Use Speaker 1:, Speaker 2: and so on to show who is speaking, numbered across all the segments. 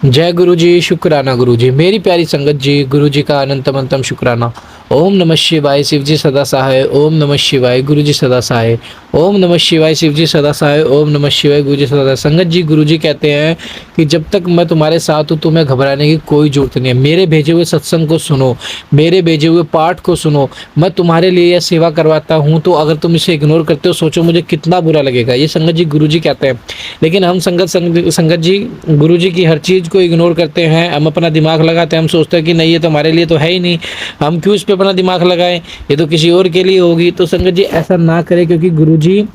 Speaker 1: जय गुरु जी, शुक्राना गुरु जी। मेरी प्यारी संगत जी, गुरु जी का अनंतम शुक्राना। ओम नमः शिवाय, शिव जी सदा सहाय। ओम नमः शिवाय, गुरु जी सदा सहाय। ओम नमः शिवाय, शिव जी सदा सहाय। ओम नमः शिवाय, गुरु जी सदा सहाय। संगत जी, गुरु जी कहते हैं कि जब तक मैं तुम्हारे साथ हूँ तुम्हें घबराने की कोई जरूरत नहीं है। मेरे भेजे हुए सत्संग को सुनो, मेरे भेजे हुए पाठ को सुनो। मैं तुम्हारे लिए यह सेवा करवाता हूँ, तो अगर तुम इसे इग्नोर करते हो सोचो मुझे कितना बुरा लगेगा। ये संगत जी गुरु जी कहते हैं। लेकिन हम संगत जी गुरु जी की हर चीज़ को इग्नोर करते हैं। हम अपना दिमाग लगाते हैं, हम सोचते हैं कि नहीं ये तो हमारे लिए तो है ही नहीं, हम क्यों इस पे अपना दिमाग लगाएं, ये तो किसी और के लिए होगी। तो संगत जी ऐसा ना करें, क्योंकि गुरु जी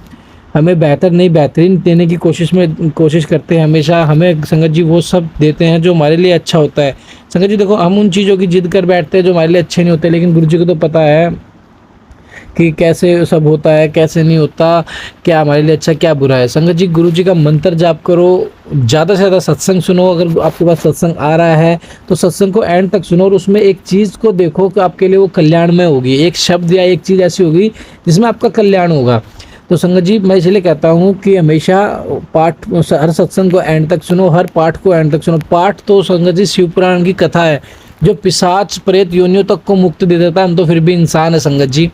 Speaker 1: हमें बेहतर नहीं बेहतरीन देने की कोशिश करते हैं। हमेशा हमें संगत जी वो सब देते हैं जो हमारे लिए अच्छा होता है। संगत जी देखो, हम उन चीज़ों की जिद कर बैठते हैं जो हमारे लिए अच्छे नहीं होते, लेकिन गुरु जी को तो पता है कि कैसे सब होता है कैसे नहीं होता, क्या हमारे लिए अच्छा क्या बुरा है। संगत जी गुरु जी का मंत्र जाप करो, ज़्यादा से ज़्यादा सत्संग सुनो। अगर आपके पास सत्संग आ रहा है तो सत्संग को एंड तक सुनो और उसमें एक चीज़ को देखो कि आपके लिए वो कल्याणमय होगी। एक शब्द या एक चीज़ ऐसी होगी जिसमें आपका कल्याण होगा। तो संगत जी मैं इसलिए कहता हूँ कि हमेशा पाठ, हर सत्संग को एंड तक सुनो, हर पाठ को एंड तक सुनो। पाठ तो संगत जी शिव पुराण की कथा है जो पिशाच प्रेत योनियों तक को मुक्ति दे देता है। हम तो फिर भी इंसान है संगत जी।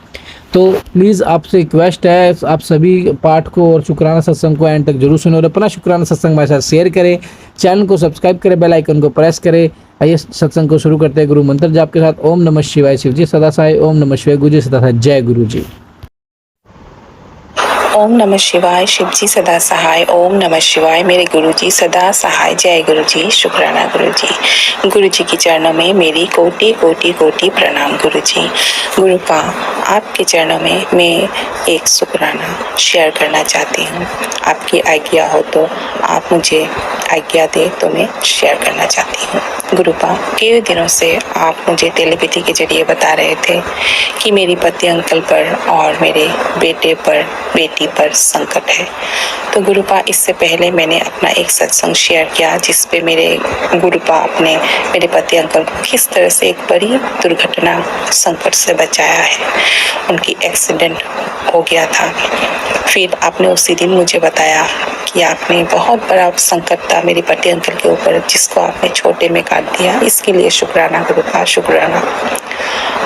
Speaker 1: तो प्लीज़ आपसे रिक्वेस्ट है, आप सभी पाठ को और शुक्राना सत्संग को एंड तक जरूर सुनो और अपना शुक्राना सत्संग हमारे साथ शेयर करें, चैनल को सब्सक्राइब करें, बेल आइकन को प्रेस करें। आइए सत्संग को शुरू करते हैं गुरु मंत्र जाप के साथ। ओम नमः शिवाय, शिव जी सदा सहाय। ओम नमः शिवाय, गुरु जी सदा सहाय। जय गुरु जी।
Speaker 2: ओम नमः शिवाय, शिव जी सदा सहाय। ओम नमः शिवाय, मेरे गुरु जी सदा सहाय। जय गुरु जी, शुक्राना गुरु जी। गुरु जी के चरणों में मेरी कोटि कोटि कोटि प्रणाम गुरु जी। गुरुपा, आपके चरणों में मैं एक शुक्राना शेयर करना चाहती हूँ। आपकी आज्ञा हो तो आप मुझे आज्ञा दे तो मैं शेयर करना चाहती हूँ। गुरुपा, कई दिनों से आप मुझे टेलीपैथी के जरिए बता रहे थे कि मेरी पति अंकल पर और मेरे बेटे पर बेटी पर संकट है। तो गुरुपा, इससे पहले मैंने अपना एक सत्संग शेयर किया जिस पे मेरे गुरुपा अपने मेरे पति अंकल को किस तरह से एक बड़ी दुर्घटना संकट से बचाया है। उनकी एक्सीडेंट हो गया था। फिर आपने उसी दिन मुझे बताया कि आपने बहुत बड़ा संकट था मेरे पति अंकल के ऊपर जिसको आपने छोटे में काट दिया। इसके लिए शुक्राना गुरुपा, शुक्राना।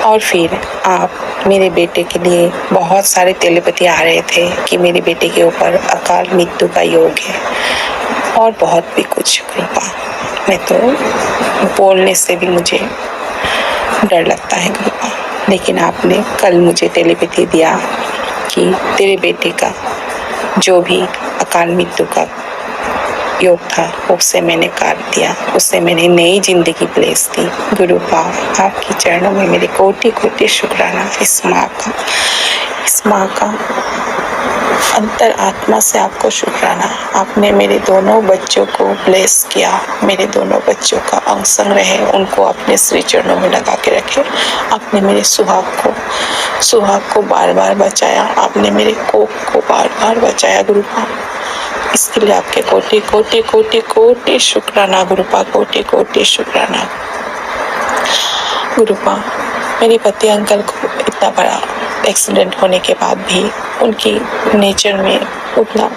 Speaker 2: और फिर आप मेरे बेटे के लिए बहुत सारे टेलीपैथी आ रहे थे कि मेरे बेटे के ऊपर अकाल मृत्यु का योग है और बहुत भी कुछ। गुरुपा, मैं तो बोलने से भी मुझे डर लगता है गुरुपा। लेकिन आपने कल मुझे टेलीपैथी दिया कि तेरे बेटे का जो भी अकाल मृत्यु का योग था उससे मैंने काट दिया, उससे मैंने नई जिंदगी प्लेस दी। गुरुपा, आपके चरणों में मेरे कोटि कोटि शुक्राना। इस माँ का अंतर आत्मा से आपको शुक्राना। आपने मेरे दोनों बच्चों को ब्लेस किया, मेरे दोनों बच्चों का अंग संग रहे, उनको अपने श्री चरणों में लगा के रखे। आपने मेरे सुहाग को बार बार बचाया, आपने मेरे कोक को बार बार बचाया गुरुपा। इसके लिए आपके कोटि कोटि कोटि कोटि शुक्राना गुरुपा, कोटि कोटि शुक्राना। गुरुपा, मेरे पति अंकल को इतना बड़ा एक्सीडेंट होने के बाद भी उनकी नेचर में उतना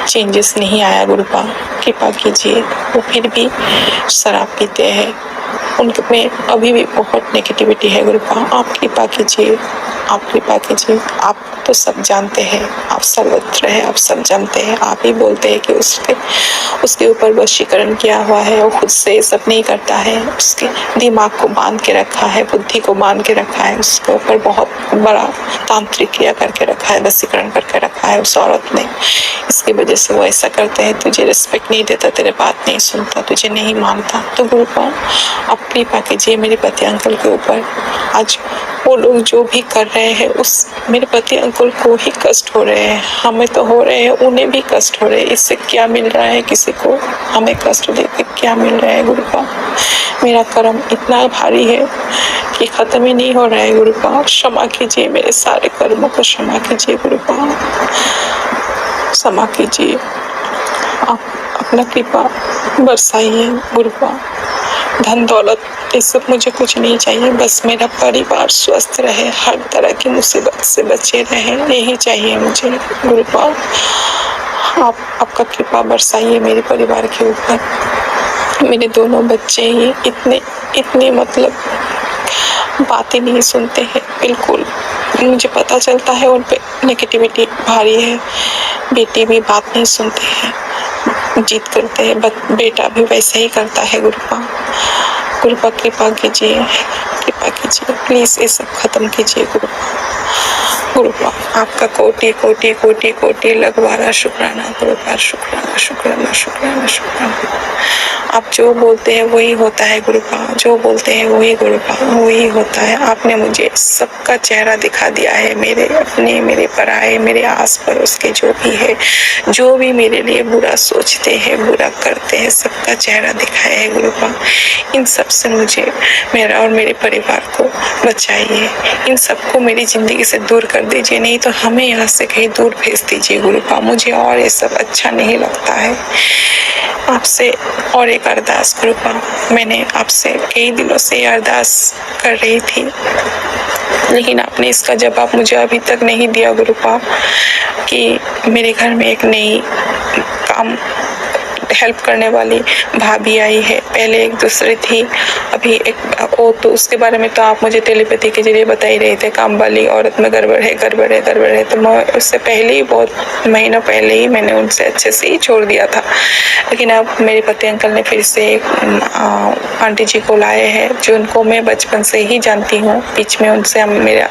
Speaker 2: चेंजेस नहीं आया गुरुपा। कृपा कीजिए, वो फिर भी शराब पीते हैं, उनमें अभी भी बहुत नेगेटिविटी है गुरुपा। आप कृपा कीजिए, आप कृपा कीजिए। आप तो सब जानते हैं, आप सर्वत्र हैं, आप सब जानते हैं। आप ही बोलते हैं कि उसके ऊपर वशीकरण किया हुआ है, वो खुद से सब नहीं करता है, उसके दिमाग को बांध के रखा है, बुद्धि को बांध के रखा है, उसके ऊपर बहुत बड़ा तांत्रिक क्रिया करके रखा है, वशीकरण करके रखा है उस औरत ने। इसकी वजह से वो ऐसा करते हैं, तुझे रिस्पेक्ट नहीं देता, तेरे बात नहीं सुनता, तुझे नहीं मानता। तो गुरुपा, आप कृपा कीजिए मेरे पति अंकल के ऊपर। आज वो लोग जो भी कर रहे हैं उस मेरे पति अंकल को ही कष्ट हो रहे हैं, हमें तो हो रहे हैं, उन्हें भी कष्ट हो रहे हैं। इससे क्या मिल रहा है किसी को? हमें कष्ट देके क्या मिल रहा है गुरुपा? मेरा कर्म इतना भारी है कि खत्म ही नहीं हो रहा है गुरुपा। क्षमा कीजिए, मेरे सारे कर्मों को क्षमा कीजिए गुरुपा, क्षमा कीजिए। आप अपना कृपा बरसाइए गुरुपा। धन दौलत ये सब मुझे कुछ नहीं चाहिए, बस मेरा परिवार स्वस्थ रहे, हर तरह की मुसीबत से बचे रहे, यही चाहिए मुझे गुरुपा। आप आपका कृपा बरसाइए मेरे परिवार के ऊपर। मेरे दोनों बच्चे ही इतने इतने मतलब बातें नहीं सुनते हैं बिल्कुल। मुझे पता चलता है उन पे नेगेटिविटी भारी है। बेटी भी बात नहीं सुनते हैं, जिद करते हैं, बेटा भी वैसे ही करता है। गुरुपा कृपा कीजिए, कृपा कीजिए, प्लीज ये सब खत्म कीजिए गुरुपा। आपका कोटि कोटि कोटि कोटि लगवारा शुक्राना गुरुपा, शुक्राना शुक्राना शुक्राना शुक्राना। आप जो बोलते हैं वही होता है गुरुपा, जो बोलते हैं वही गुरुपा, वही होता है। आपने मुझे सबका चेहरा दिखा दिया है, मेरे अपने, मेरे पराए, मेरे आस पड़ोस के जो भी है, जो भी मेरे लिए बुरा सोचते हैं, बुरा करते हैं, सबका चेहरा दिखाया है गुरुपा। इन सब से मुझे, मेरा और मेरे परिवार को बचाइए। इन सबको मेरी जिंदगी से दूर कर दीजिए, नहीं तो हमें यहाँ से कहीं दूर भेज दीजिए गुरुपा। मुझे और ये सब अच्छा नहीं लगता है। आपसे और एक अरदास गुरुपा, मैंने आपसे कई दिनों से अरदास कर रही थी, लेकिन आपने इसका जवाब मुझे अभी तक नहीं दिया गुरुपा, कि मेरे घर में एक नई काम हेल्प करने वाली भाभी आई है। पहले एक दूसरी थी, अभी एक वो, तो उसके बारे में तो आप मुझे टेलीपैथी के जरिए बता ही रहे थे, काम वाली औरत में गड़बड़ है गड़बड़ है गड़बड़ है। तो मैं उससे पहले ही, बहुत महीनों पहले ही मैंने उनसे अच्छे से ही छोड़ दिया था। लेकिन अब मेरे पति अंकल ने फिर से आंटी जी को लाए हैं, जो उनको मैं बचपन से ही जानती हूँ। बीच में उनसे मेरा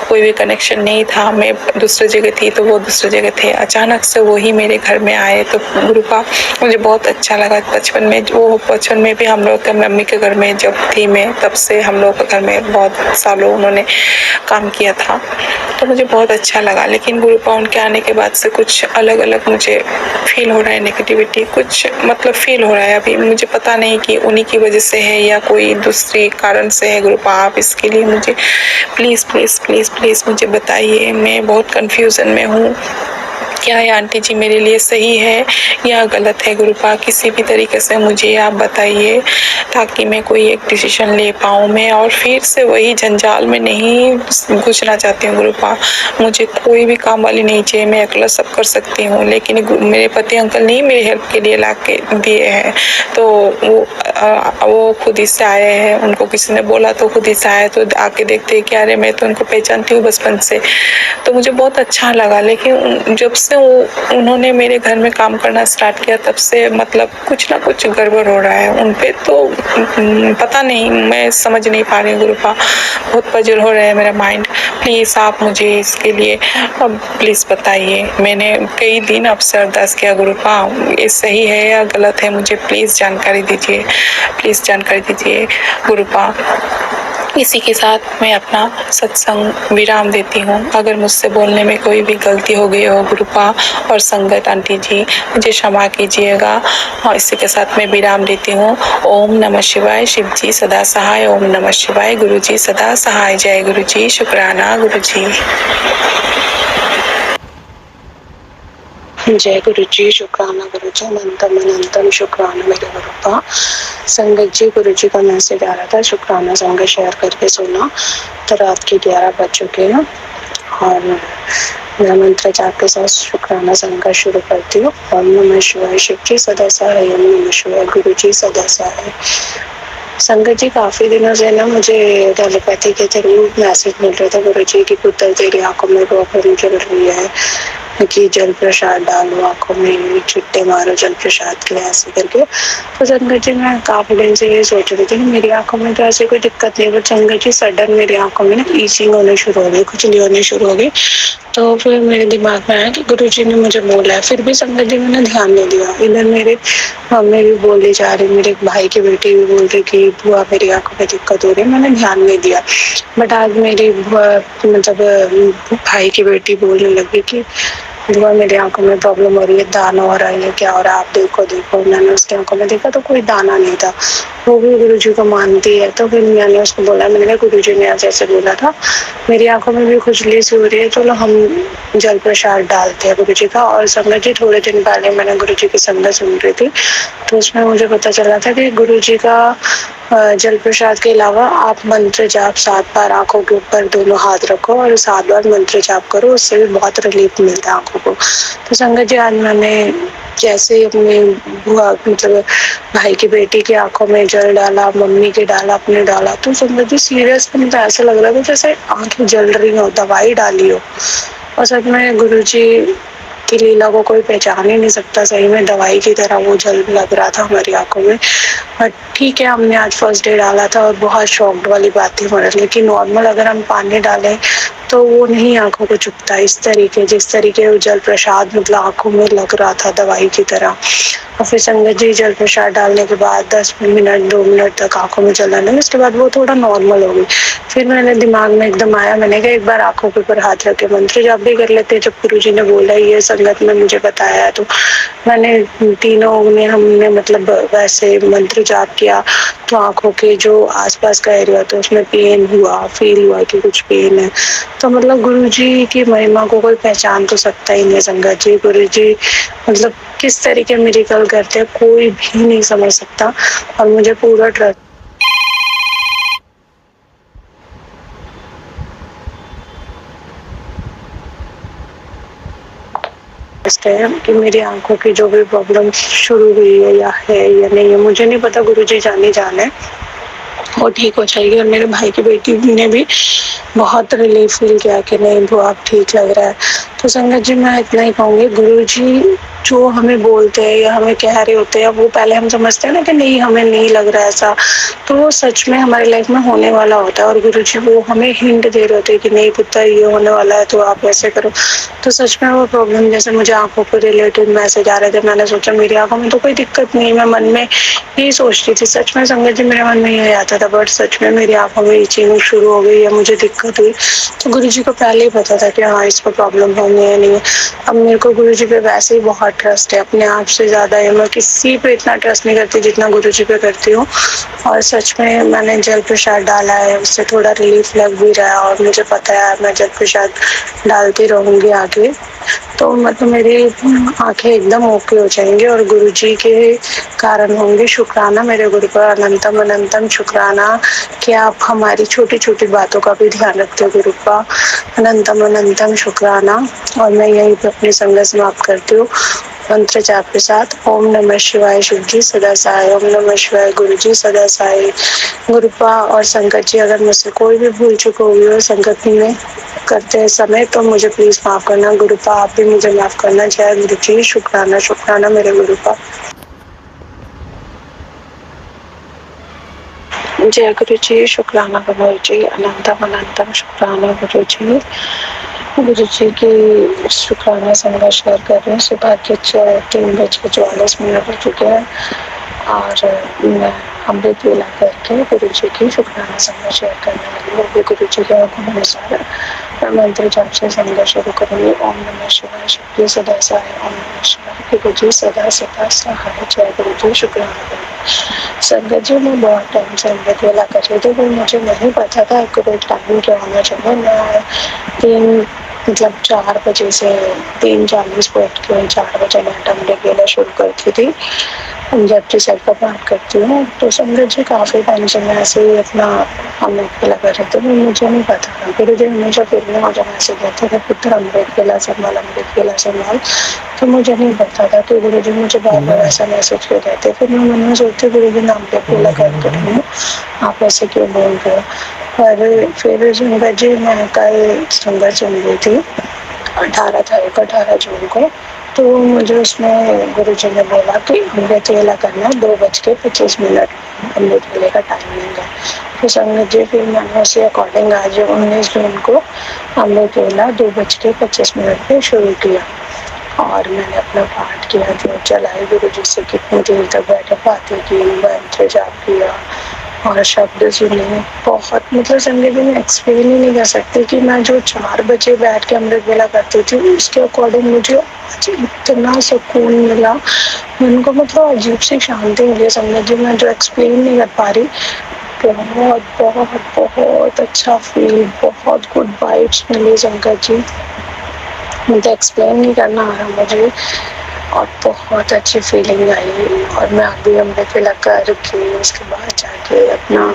Speaker 2: कोई भी कनेक्शन नहीं था, मैं दूसरी जगह थी तो वो दूसरी जगह थे। अचानक से वो ही मेरे घर में आए, तो गुरुपा मुझे बहुत अच्छा लगा। बचपन में भी हम लोग के मम्मी के घर में जब थी मैं, तब से हम लोग के घर में बहुत सालों उन्होंने काम किया था, तो मुझे बहुत अच्छा लगा। लेकिन गुरुपा उनके आने के बाद से कुछ अलग अलग मुझे फील हो रहा है, नेगेटिविटी कुछ मतलब फील हो रहा है। अभी मुझे पता नहीं कि उन्हीं की वजह से है या कोई दूसरी कारण से है गुरुपा। आप इसके लिए मुझे प्लीज प्लीज प्लीज प्लीज मुझे बताइए। मैं बहुत कंफ्यूजन में हूँ, क्या ये आंटी जी मेरे लिए सही है या गलत है गुरुपा। किसी भी तरीके से मुझे आप बताइए, ताकि मैं कोई एक डिसीजन ले पाऊँ मैं, और फिर से वही जंजाल में नहीं घुसना चाहती हूँ गुरुपा। मुझे कोई भी काम वाली नहीं चाहिए, मैं अकेला सब कर सकती हूँ। लेकिन मेरे पति अंकल नहीं मेरी हेल्प के लिए ला के दिए हैं, तो वो खुद ही से आए हैं। उनको किसी ने बोला तो खुद ही से आए, तो आके देखते हैं कि अरे मैं तो उनको पहचानती हूँ बचपन से, तो मुझे बहुत अच्छा लगा। लेकिन जब से उन्होंने मेरे घर में काम करना स्टार्ट किया, तब से मतलब कुछ ना कुछ गड़बड़ हो रहा है उन पे। तो पता नहीं, मैं समझ नहीं पा रही हूँ गुरुपा, बहुत पजल हो रहा है मेरा माइंड। प्लीज आप मुझे इसके लिए अब प्लीज बताइए। मैंने कई दिन आपसे अरदास किया गुरुपा, ये सही है या गलत है, मुझे प्लीज जानकारी दीजिए, प्लीज जानकारी दीजिए गुरुपा। इसी के साथ मैं अपना सत्संग विराम देती हूँ। अगर मुझसे बोलने में कोई भी गलती हो गई हो गुरुपा और संगत आंटी जी, मुझे क्षमा कीजिएगा। और इसी के साथ मैं विराम देती हूँ। ओम नमः शिवाय, शिव जी सदा सहाय। ओम नमः शिवाय, गुरु जी सदा सहाय। जय गुरु जी, शुक्राना गुरु जी।
Speaker 3: जय गुरु जी, शुक्राना गुरु जी, अनंतम अनंतम शुक्राना मेरे गुरुपा। संगत जी, गुरु जी का मैसेज आ रहा था, शुक्राना संगत शेयर करके सोना। तो रात के 11 बज चुके हैं और मैं मंत्र जाप के साथ शुक्राना संगत शुरू करती हूँ। ओम नमः शिवाय, शिव जी सदा सहाय। ओम नमः शिवाय, गुरु जी सदा सहाय। संगत जी, काफी दिनों से ना मुझे टेलीपैथी के थ्रू मैसेज मिल रहे थे गुरु जी की, पुत्र तेरी आंखों में प्रॉब्लम चल रही है, कि जल प्रसाद डालो आंखों में, छिट्टे मारो जल प्रसाद के, ऐसे करके। तो संगत जी, मैं काफी दिन से ये सोच रही थी कि मेरी आंखों में तो ऐसी कोई दिक्कत नहीं है, बट संगत जी सडन मेरी आंखों में ना ईचिंग होने शुरू हो गई, खुजली होने शुरू हो गई। तो फिर मेरे दिमाग में आया कि गुरु जी ने मुझे बोला है, फिर भी संगत जी मैंने ध्यान नहीं दिया। इधर मेरे मम्मी भी बोली जा रही, मेरे भाई की बेटी भी बोल रही कि बुआ मेरी आंखों में दिक्कत हो रही है, मैंने ध्यान नहीं दिया। बट आज मेरी मतलब भाई की बेटी बोलने लगी कि बुआ मेरी आंखों में प्रॉब्लम हो रही है, दाना हो रहा है, क्या हो रहा है, आप देखो देखो। मैंने उसकी आंखों में देखा तो कोई दाना नहीं था, वो भी गुरुजी को मानती है। तो फिर मैंने उसको बोला, मैंने कहा गुरुजी ने आज ऐसे बोला था, मेरी आंखों में भी खुजली सी हो रही है, चलो हम जल प्रसाद डालते हैं गुरुजी का। और संगत जी, थोड़े दिन पहले मैंने गुरुजी की संगत सुन रही थी, तो उसमें मुझे पता चला था कि गुरुजी का जल प्रसाद के अलावा आप मंत्र जाप 7 बार आंखों के ऊपर दोनों हाथ रखो और 7 बार मंत्र जाप करो, उससे भी बहुत रिलीफ मिलता है आंखों को। तो संगत जी, आज मैंने जैसे अपने बुआ मतलब भाई की बेटी की आंखों में जल डाला, मम्मी के डाला, अपने डाला, तो संगत जी सीरियस मुझे ऐसा लग रहा था जैसे आंखें जल रही हो, दवाई डाली हो। और सच में गुरुजी की लीला को कोई पहचान ही नहीं सकता, सही में दवाई की तरह वो जल लग रहा था हमारी आंखों में। बट ठीक है, हमने आज फर्स्ट डे डाला था और बहुत शॉक्ड वाली बात थी हमारे लिए कि नॉर्मल अगर हम पानी डालें तो वो नहीं आंखों को चुभता इस तरीके, जिस तरीके वो जल प्रसाद मतलब आंखों में लग रहा था दवाई की तरह। और फिर संगत जी जल प्रसाद डालने के बाद 10 मिनट 2 मिनट तक आंखों में जलन है, उसके बाद वो थोड़ा नॉर्मल हो गई। फिर मैंने दिमाग में एकदम आया, मैंने कहा एक बार आंखों के ऊपर हाथ रख के मंत्र जाप भी कर लेते हैं, जब गुरुजी ने बोला ये संगत में मुझे बताया। तो मैंने तीनों ने हमने मतलब वैसे मंत्र जाप किया, तो आंखों के जो आसपास का एरिया था उसमें पेन हुआ, फील हुआ कि कुछ पेन है। तो मतलब गुरुजी की महिमा को कोई पहचान तो सकता ही नहीं है संगत जी। गुरुजी मतलब किस तरीके मिरेकल करते हैं कोई भी नहीं समझ सकता, और मुझे पूरा ट्रस्ट है कि मेरी आंखों की जो भी प्रॉब्लम शुरू हुई है या नहीं है, मुझे नहीं पता, गुरुजी जाने वो ठीक हो जाएगी। और मेरे भाई की बेटी ने भी बहुत रिलीफ फील किया कि नहीं वो अब ठीक लग रहा है। तो संगत जी मैं इतना ही कहूँगी, गुरु जी जो हमें बोलते हैं या हमें कह रहे होते हैं, वो पहले हम समझते हैं ना कि नहीं हमें नहीं लग रहा ऐसा, तो वो सच में हमारी लाइफ में होने वाला होता है। और गुरु जी वो हमें हिंट दे रहे होते हैं कि नहीं पुत्र ये होने वाला है तो आप ऐसे करो। तो सच में वो प्रॉब्लम, जैसे मुझे आंखों को रिलेटेड मैसेज आ रहे थे, मैंने सोचा मेरी आंखों में तो कोई दिक्कत नहीं, मैं मन में यही सोचती थी। सच में संगत जी मेरे मन में यही आता था, बट सच में मेरी आंखों में इचिंग शुरू हो गई या मुझे दिक्कत हुई तो गुरुजी को पहले ही पता था कि हाँ इसको प्रॉब्लम होनी है नहीं है। अब मेरे को गुरुजी पे वैसे ही बहुत ट्रस्ट है, अपने आप से ज्यादा है, मैं किसी पे इतना ट्रस्ट नहीं करती जितना गुरुजी पे करती हूँ। और सच में मैंने जल प्रसाद डाला है, उससे थोड़ा रिलीफ लग भी रहा है, और मुझे पता है मैं जल प्रसाद डालती रहूंगी आगे, तो मतलब मेरी आंखें एकदम ओके हो जाएंगी और गुरुजी के कारण होंगे। शुक्राना मेरे गुरु पर, अनंतम अनंतम शुक्राना कि आप हमारी छोटी छोटी बातों का भी ध्यान रखते हो गुरु का, अनंतम अनंतम शुक्राना। और मैं यहीं पे अपनी संगत समाप्त करती हूँ मंत्र जाप के साथ। ओम नमः शिवाय शिव जी सदा सहाय, ओम नमः शिवाय गुरु जी सदा सहाय। गुरुपा और संगत जी अगर मुझसे कोई भी भूल चुक हुई हो संगत में करते समय तो मुझे प्लीज माफ करना। गुरुपा आप भी मुझे माफ करना। जय गुरु जी। शुक्राना शुक्राना मेरे गुरुपा। जय गुरु जी। शुक्राना गुरु जी। अनंतम अनंतम शुक्राना गुरु जी। गुरु जी की शुक्राना संगा शेयर कर रहे हैं। सुबह के 3:44 हो चुके हैं और मैं अमृत वेला करके गुरु जी की शुक्राना संगा शेयर करने लगी। वो भी गुरु जी के हुक्म अनुसार मैं मंत्र जाप से संगा शुरू करूँगी। ओम नमः शिवाय शिव जी सदा सहाय, ओम नमः शिवाय गुरु जी सदा सदा सहाय। जय गुरु जी। शुक्राना गुरु संगत जी। मैं बहुत टाइम से अमृत वेला कर रही थी, पर मुझे नहीं पता था एक्यूरेट टाइम क्या होना चाहिए। मैं 4 बजे से 3:40 पर उठ के 4 बजे मैं अमृत वेला शुरू करती थी, जबकि सर का पाठ करती हूँ। तो संगत जी काफ़ी टाइम से मैं ऐसे ही अपना अमृत वेला कर रही थी, मुझे नहीं पता था। गुरु जी हमेशा फिर में मुझे मैसेज देते थे पुत्र अमृत वेला संभाल, अमृत वेला संभाल। तो मुझे नहीं पता था कि गुरु जी मुझे बार बार ऐसा मैसेज क्यों देते। फिर मैं मन में सोचती गुरु जी नाम पे अमृत वेला कर तो रही हूँ, आप ऐसे क्यों बोल रहे हो। पर फिर संगत जी मैं कल संगत सुन रही थी 18 जून को, तो मुझे उसमें गुरु जी ने बोला कि अमृत वेला करना 2:25 अमृत वेले का टाइमिंग है। तो संगत जी फिर मैंने उसी अकॉर्डिंग आज 19 जून को अमृत वेला 2:25 पे शुरू किया और मैंने अपना पाठ किया, जो चलाए गुरु जी से कितनी देर तक बैठे बातें की, मंत्र जाप किया और शब्द सुने। बहुत मतलब संगत जी मैं एक्सप्लेन ही नहीं कर सकती कि मैं जो 4 बजे बैठ के अमृत वेला करती थी उसके अकॉर्डिंग मुझे इतना सुकून मिला, मन को मतलब अजीब सी शांति मिली संगत जी, मैं जो एक्सप्लेन नहीं कर पा रही। बहुत बहुत बहुत अच्छा फील, बहुत गुड वाइब्स मिली संगत जी, मुझे एक्सप्लेन नहीं करना आ रहा मुझे, और बहुत अच्छी फीलिंग आई। और मैं अभी अमृत वेला करके उसके बाद जाके अपना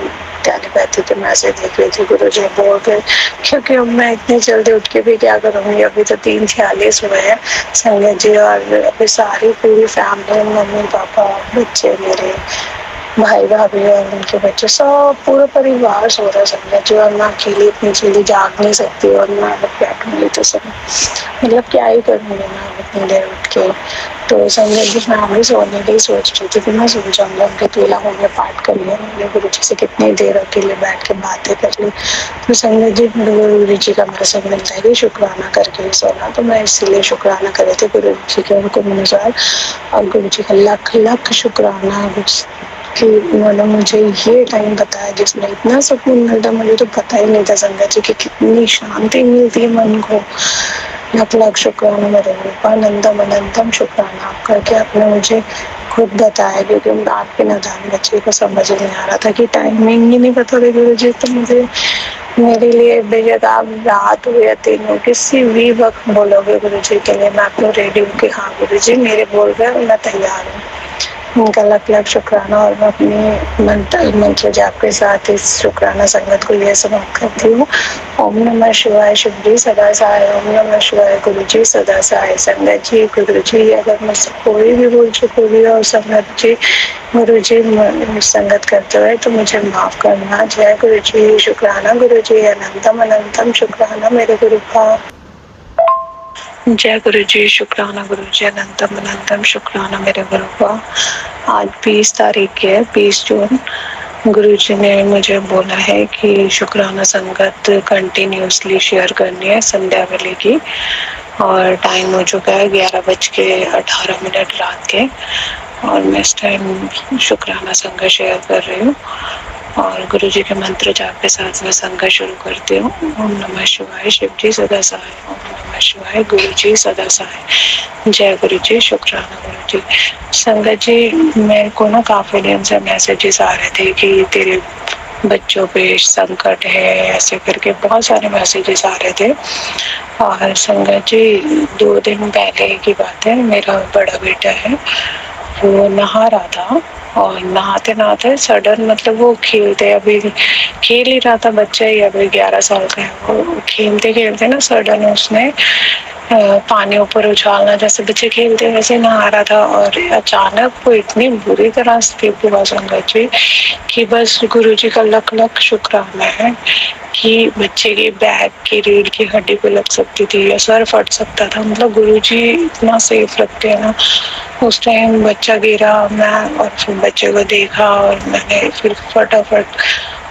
Speaker 3: टेलीपैथी के मैसेज देख रही थी, गुरुजी बोल रहे, क्योंकि अब मैं इतनी जल्दी उठ के भी क्या करूँगी, अभी तो 3:46 हुए हैं संगत जी, और अभी सारी पूरी फैमिली, मम्मी पापा बच्चे मेरे भाई भाभी और उनके बच्चे सब पूरा परिवार सो रहा है संगत जी, और मैं अकेली इतनी जल्दी जाग नहीं सकती, और मैं अगर बैठूंगी तो सब मतलब क्या ही करूँगी मैं इतनी देर उठ के। तो संगत जी मैं अभी सोने की सोच रही थी कि मैं सो जाऊँगी, उनके अकेला होने पाठ कर लिया मैंने, गुरु जी से कितनी देर अकेले बैठ के बातें कर ली। तो संगत जी गुरु जी का मैसेज मिलता है कि शुक्राना करके ही सोना, तो मैं इसीलिए शुक्राना करे थे गुरु जी के हुक्म अनुसार, और गुरु जी का लाख लाख शुक्राना कि उन्होंने मुझे ये टाइम बताया जिसमें इतना सुकून मिलता, मुझे तो पता ही नहीं था संगत जी की कितनी शांति मिलती है मन को। लाख लाख शुक्राना मेरे रूपा, अनंतम अनंतम शुक्राना करके आपने मुझे खुद बताया, क्योंकि आपके नादान बच्चे को समझ नहीं आ रहा था कि टाइमिंग ही नहीं पता था गुरु जी, तो मुझे मेरे लिए बेशक आप रात हो या दिन हो किसी भी वक्त बोलोगे गुरु जी के लिए, मैं आपको रेडी हूँ कि हाँ गुरु जी मेरे बोल रहे मैं तैयार हूँ। उनका लाख लाख शुक्राना, और मैं अपनी मंत्र जाप के साथ इस शुक्राना संगत को यह समाप्त करती हूँ। ओम नमः शिवाय, शिव जी सदा सहाय। ओम नमः शिवाय, गुरु जी सदा सहाय। संगत जी गुरु जी अगर मुझसे कोई भी भूल चुक हुई और संगत जी गुरु जी संगत करते हुए तो मुझे माफ करना। जय गुरु जी, शुक्राना गुरु जी, अनंतम अनंतम शुक्राना मेरे गुरु का। जय गुरु जी, शुक्राना गुरु जी, अनंतम अनंतम शुक्राना मेरे गुरु का। आज 20 तारीख है, 20 जून। गुरु जी ने मुझे बोला है कि शुक्राना संगत कंटिन्यूसली शेयर करनी है संध्या वेले की, और टाइम हो चुका है 11:18 रात के, और मैं इस टाइम शुक्राना संगत शेयर कर रही हूँ, और गुरु जी के मंत्र जाप के साथ मैं संगत शुरू करती हूँ। ओम नमः शिवाय, शिव जी सदा सहाय। ओम नमः शिवाय, गुरु जी सदा सहाय। जय गुरु जी, शुक्राना गुरु जी। संगत जी मेरे को ना काफी दिन से मैसेजेस आ रहे थे कि तेरे बच्चों पे संकट है, ऐसे करके बहुत सारे मैसेजेस आ रहे थे। और संगत जी 2 दिन पहले की बात है, मेरा बड़ा बेटा है वो नहा रहा था, और नहाते नहाते सडन मतलब वो खेलते, अभी खेल ही रहा था बच्चा ही, अभी 11 साल का है वो, खेलते खेलते ना सडन उसने पानी ऊपर उछालना जैसे बच्चे खेलते वैसे नहा रहा था, और अचानक वो इतनी बुरी तरह स्लिप हुआ संगत जी कि बस गुरु जी का लख लख शुक्राना है कि बच्चे के बैक की रीढ़ की हड्डी पे लग सकती थी या सर फट सकता था, मतलब गुरु जी इतना सेफ रखते हैं ना। उस टाइम बच्चा गिरा, मैं और फिर बच्चे को देखा, और मैंने फिर फटाफट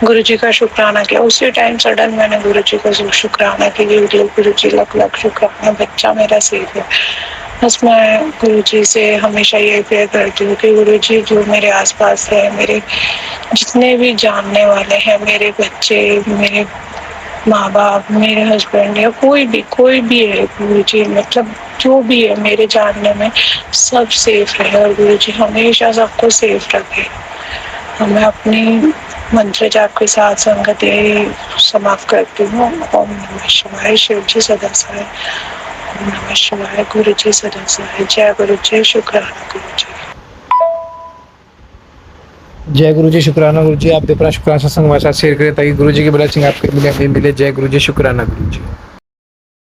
Speaker 3: गुरु जी का शुक्राना किया। उसी टाइम सडन मैंने गुरु जी का शुक्राना किया, गुरु जी लख लख शुक्राना, बच्चा मेरा सेफ है। बस मैं गुरु जी से हमेशा ये प्रेयर करती हूँ कि गुरु जी जो मेरे आसपास है, मेरे जितने भी जानने वाले हैं, मेरे बच्चे, मेरे माँ बाप, मेरे हस्बैंड, या कोई भी है गुरु जी, मतलब जो भी है मेरे जानने में सब सेफ रहे, और गुरु जी हमेशा सबको सेफ रखे। मैं अपनी मंत्र जाप के साथ संगत यही समाप्त करती हूँ। ओम नमः शिवाय, शिव जी सदा सहाय। ओम नमः शिवाय, गुरु जी सदा सहाय। जय गुरु जी, शुक्राना गुरु जी।
Speaker 1: जय गुरु जी, शुक्राना गुरु जी। आप भी अपना शुक्राना सत्संग हमारे साथ शेयर करें ताकि गुरु जी की ब्लेसिंग आपके मिले, हमें मिले। जय गुरु जी, शुक्राना गुरु जी।